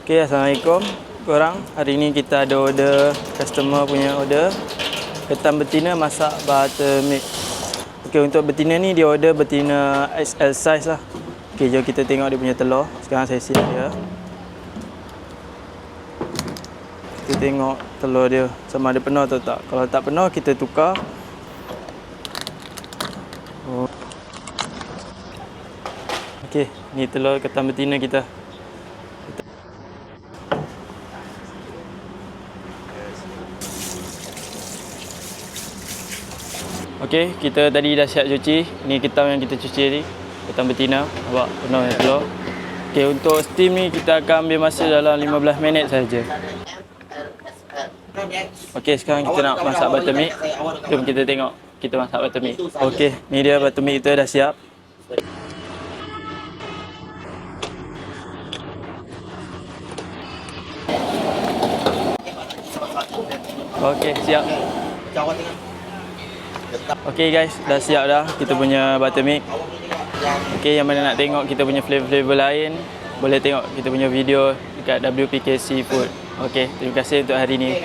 Okay, Assalamualaikum korang. Hari ni kita ada order, customer punya order ketan betina masak buttermilk. Okay, untuk betina ni dia order betina XL size lah. Okay, jom kita tengok dia punya telur. Sekarang saya siap dia. Kita tengok telur dia sama ada penuh atau tak. Kalau tak penuh kita tukar. Okay, ni telur ketan betina kita. Okey, kita tadi dah siap cuci. Ni ketan yang kita cuci tadi, ketan betina. Nampak penuh yang telur. Okey, untuk steam ni kita akan ambil masa dalam 15 minit saja. Okey, sekarang kita nak masak buttermilk. Jom kita tengok kita masak buttermilk. Okey, ni dia buttermilk kita dah siap. Okey, siap. Okey guys, dah siap dah kita punya buttermilk. Okey, yang mana nak tengok kita punya flavor-flavor lain, boleh tengok kita punya video dekat WPK Seafood. Okey, terima kasih untuk hari ni.